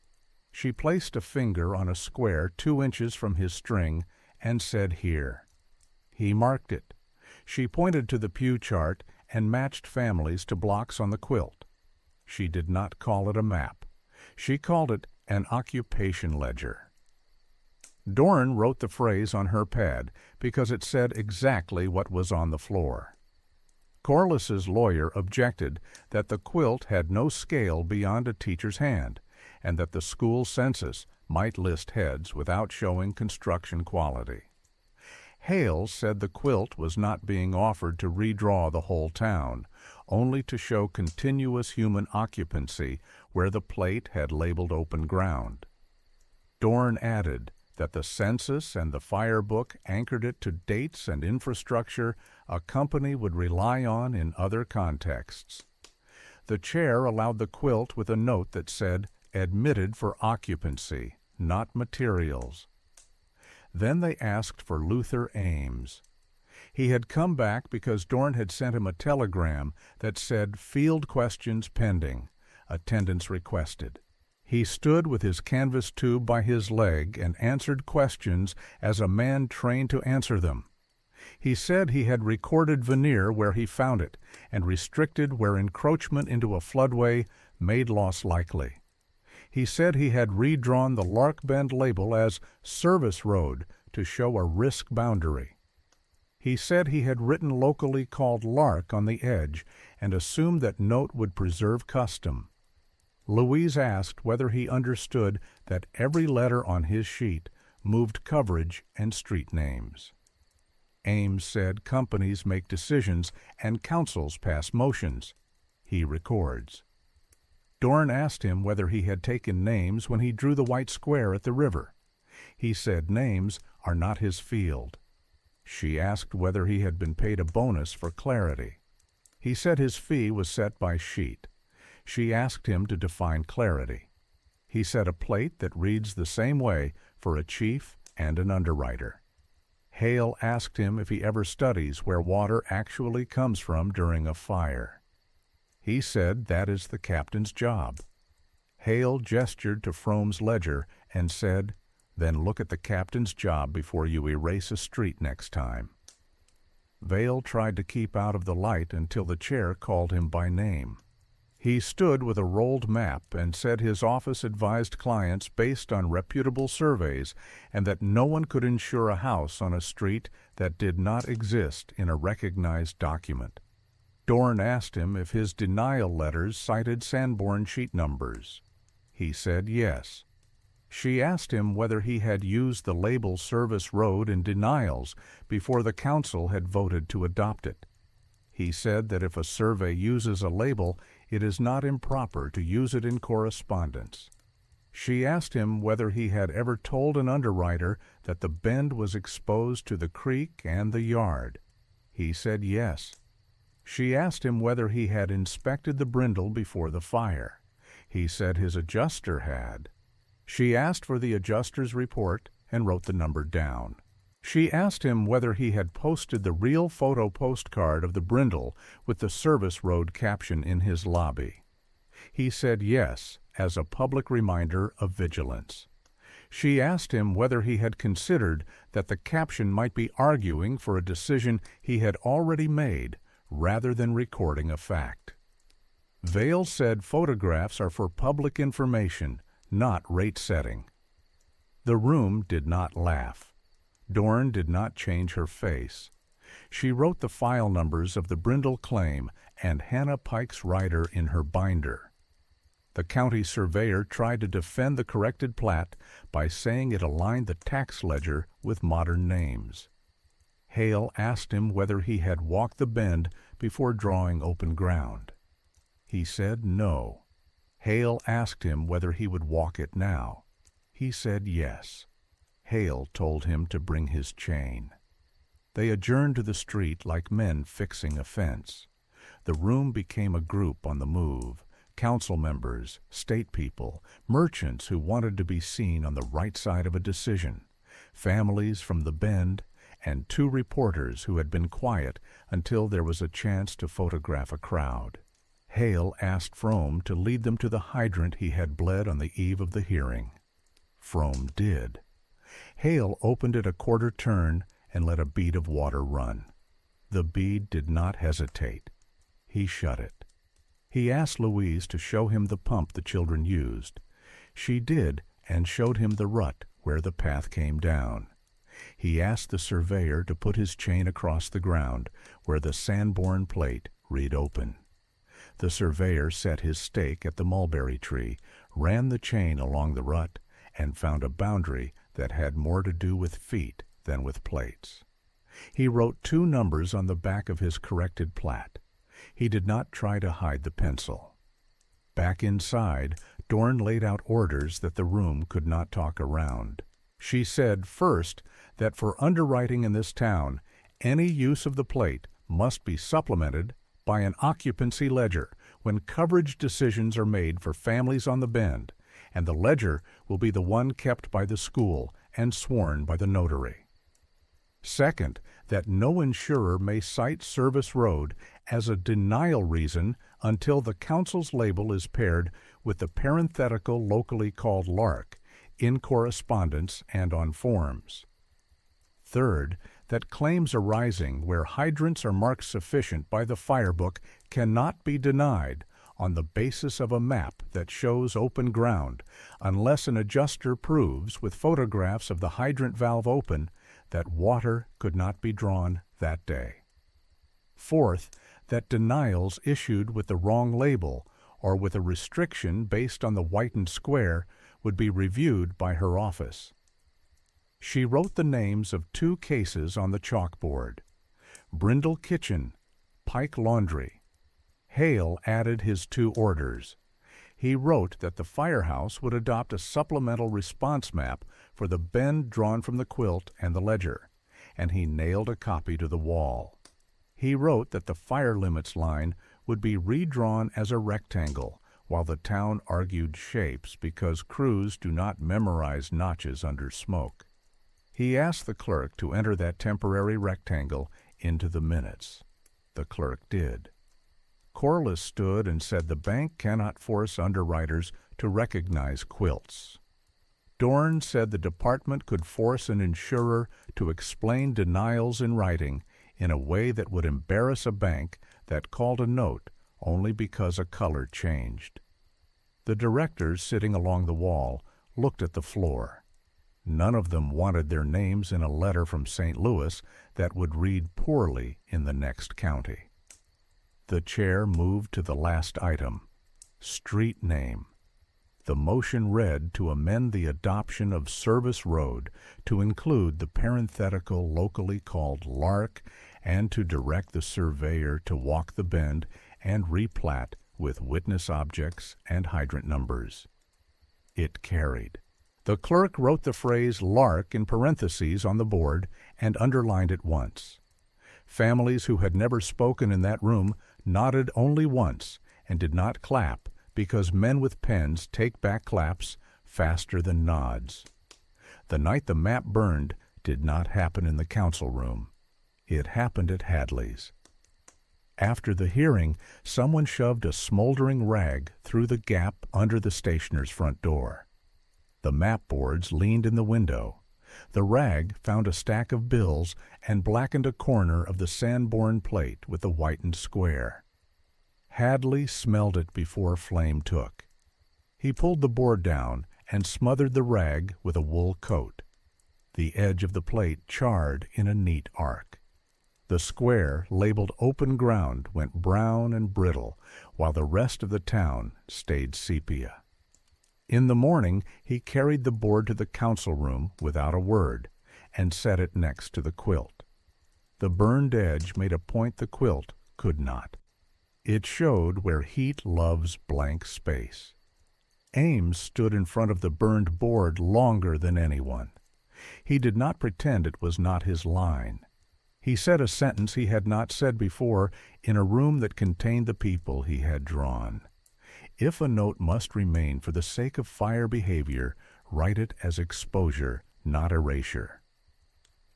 Speaker 1: She placed a finger on a square 2 inches from his string and said, "Here." He marked it. She pointed to the pew chart and matched families to blocks on the quilt. She did not call it a map. She called it an occupation ledger. Dorn wrote the phrase on her pad because it said exactly what was on the floor. Corliss's lawyer objected that the quilt had no scale beyond a teacher's hand, and that the school census might list heads without showing construction quality. Hale said the quilt was not being offered to redraw the whole town, only to show continuous human occupancy where the plate had labeled open ground. Dorn added that the census and the fire book anchored it to dates and infrastructure a company would rely on in other contexts. The chair allowed the quilt with a note that said, "Admitted for occupancy, not materials." Then they asked for Luther Ames. He had come back because Dorn had sent him a telegram that said, "Field questions pending. Attendance requested." He stood with his canvas tube by his leg and answered questions as a man trained to answer them. He said he had recorded veneer where he found it and restricted where encroachment into a floodway made loss likely. He said he had redrawn the Lark Bend label as Service Road to show a risk boundary. He said he had written locally called Lark on the edge and assumed that note would preserve custom. Louise asked whether he understood that every letter on his sheet moved coverage and street names. Ames said companies make decisions and councils pass motions. He records. Dorn asked him whether he had taken names when he drew the white square at the river. He said names are not his field. She asked whether he had been paid a bonus for clarity. He said his fee was set by sheet. She asked him to define clarity. He said a plate that reads the same way for a chief and an underwriter. Hale asked him if he ever studies where water actually comes from during a fire. He said that is the captain's job. Hale gestured to Frome's ledger and said, "Then look at the captain's job before you erase a street next time." Vale tried to keep out of the light until the chair called him by name. He stood with a rolled map and said his office advised clients based on reputable surveys and that no one could insure a house on a street that did not exist in a recognized document. Dorn asked him if his denial letters cited Sanborn sheet numbers. He said yes. She asked him whether he had used the label Service Road in denials before the council had voted to adopt it. He said that if a survey uses a label, it is not improper to use it in correspondence. She asked him whether he had ever told an underwriter that the bend was exposed to the creek and the yard. He said yes. She asked him whether he had inspected the brindle before the fire. He said his adjuster had. She asked for the adjuster's report and wrote the number down. She asked him whether he had posted the real photo postcard of the Brindle with the service road caption in his lobby. He said yes, as a public reminder of vigilance. She asked him whether he had considered that the caption might be arguing for a decision he had already made rather than recording a fact. Vale said photographs are for public information, not rate setting. The room did not laugh. Dorn did not change her face. She wrote the file numbers of the Brindle claim and Hannah Pike's rider in her binder. The county surveyor tried to defend the corrected plat by saying it aligned the tax ledger with modern names. Hale asked him whether he had walked the bend before drawing open ground. He said no. Hale asked him whether he would walk it now. He said yes. Hale told him to bring his chain. They adjourned to the street like men fixing a fence. The room became a group on the move. Council members, state people, merchants who wanted to be seen on the right side of a decision, families from the Bend, and 2 reporters who had been quiet until there was a chance to photograph a crowd. Hale asked Frome to lead them to the hydrant he had bled on the eve of the hearing. Frome did. Hale opened it a quarter turn and let a bead of water run. The bead did not hesitate. He shut it. He asked Louise to show him the pump the children used. She did, and showed him the rut where the path came down. He asked the surveyor to put his chain across the ground where the Sanborn plate read open. The surveyor set his stake at the mulberry tree, ran the chain along the rut, and found a boundary that had more to do with feet than with plates. He wrote 2 numbers on the back of his corrected plat. He did not try to hide the pencil. Back inside, Dorn laid out orders that the room could not talk around. She said, first, that for underwriting in this town, any use of the plate must be supplemented by an occupancy ledger when coverage decisions are made for families on the Bend, and the ledger will be the one kept by the school and sworn by the notary. Second, that no insurer may cite Service Road as a denial reason until the council's label is paired with the parenthetical locally called Lark in correspondence and on forms. Third, that claims arising where hydrants are marked sufficient by the firebook cannot be denied on the basis of a map that shows open ground unless an adjuster proves with photographs of the hydrant valve open that water could not be drawn that day. Fourth, that denials issued with the wrong label or with a restriction based on the whitened square would be reviewed by her office. She wrote the names of 2 cases on the chalkboard: Brindle Kitchen, Pike Laundry. Hale added his 2 orders. He wrote that the firehouse would adopt a supplemental response map for the bend drawn from the quilt and the ledger, and he nailed a copy to the wall. He wrote that the fire limits line would be redrawn as a rectangle, while the town argued shapes because crews do not memorize notches under smoke. He asked the clerk to enter that temporary rectangle into the minutes. The clerk did. Corliss stood and said the bank cannot force underwriters to recognize quilts. Dorn said the department could force an insurer to explain denials in writing in a way that would embarrass a bank that called a note only because a color changed. The directors sitting along the wall looked at the floor. None of them wanted their names in a letter from St. Louis that would read poorly in the next county. The chair moved to the last item, street name. The motion read to amend the adoption of Service Road to include the parenthetical locally called Lark and to direct the surveyor to walk the bend and replat with witness objects and hydrant numbers. It carried. The clerk wrote the phrase Lark in parentheses on the board and underlined it once. Families who had never spoken in that room nodded only once and did not clap because men with pens take back claps faster than nods. The night the map burned did not happen in the council room. It happened at Hadley's. After the hearing, someone shoved a smoldering rag through the gap under the stationer's front door. The map boards leaned in the window. The rag found a stack of bills and blackened a corner of the Sanborn plate with the whitened square. Hadley smelled it before flame took. He pulled the board down and smothered the rag with a wool coat. The edge of the plate charred in a neat arc. The square, labeled open ground, went brown and brittle, while the rest of the town stayed sepia. In the morning, he carried the board to the council room without a word, and set it next to the quilt. The burned edge made a point the quilt could not. It showed where heat loves blank space. Ames stood in front of the burned board longer than anyone. He did not pretend it was not his line. He said a sentence he had not said before in a room that contained the people he had drawn. If a note must remain for the sake of fire behavior, write it as exposure, not erasure.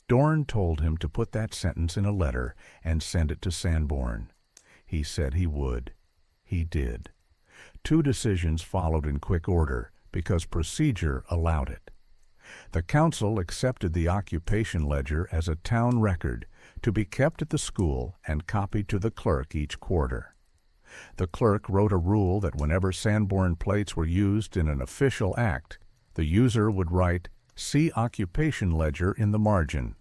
Speaker 1: Dorn told him to put that sentence in a letter and send it to Sanborn. He said he would. He did. 2 decisions followed in quick order because procedure allowed it. The council accepted the occupation ledger as a town record to be kept at the school and copied to the clerk each quarter. The clerk wrote a rule that whenever Sanborn plates were used in an official act, the user would write, "See occupation ledger" in the margin.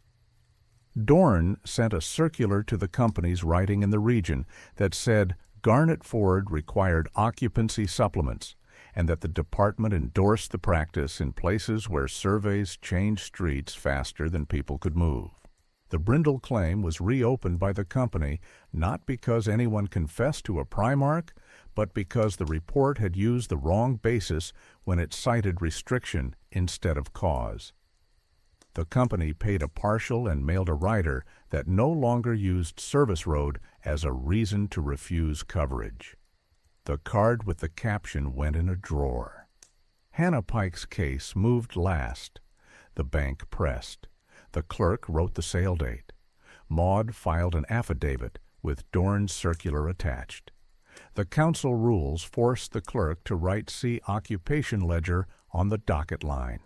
Speaker 1: Dorn sent a circular to the companies writing in the region that said Garnet Ford required occupancy supplements, and that the department endorsed the practice in places where surveys changed streets faster than people could move. The Brindle claim was reopened by the company not because anyone confessed to a Primarch, but because the report had used the wrong basis when it cited restriction instead of cause. The company paid a partial and mailed a rider that no longer used service road as a reason to refuse coverage. The card with the caption went in a drawer. Hannah Pike's case moved last. The bank pressed. The clerk wrote the sale date. Maud filed an affidavit with Dorn's circular attached. The council rules forced the clerk to write "See occupation ledger" on the docket line.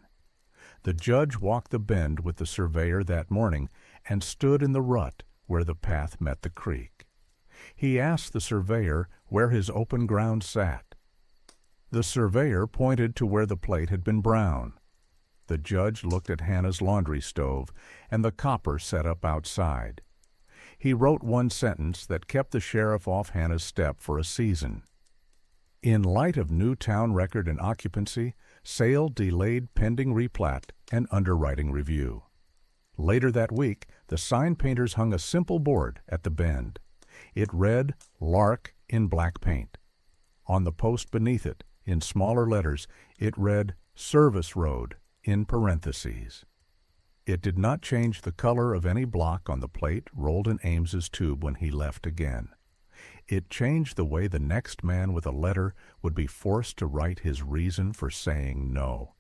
Speaker 1: The judge walked the bend with the surveyor that morning and stood in the rut where the path met the creek. He asked the surveyor where his open ground sat. The surveyor pointed to where the plate had been brown. The judge looked at Hannah's laundry stove and the copper set up outside. He wrote one sentence that kept the sheriff off Hannah's step for a season. In light of new town record and occupancy, sale delayed pending replat and underwriting review. Later that week, the sign painters hung a simple board at the bend. It read "Lark" in black paint. On the post beneath it, in smaller letters, it read "Service Road" in parentheses. It did not change the color of any block on the plate rolled in Ames's tube when he left again. It changed the way the next man with a letter would be forced to write his reason for saying no.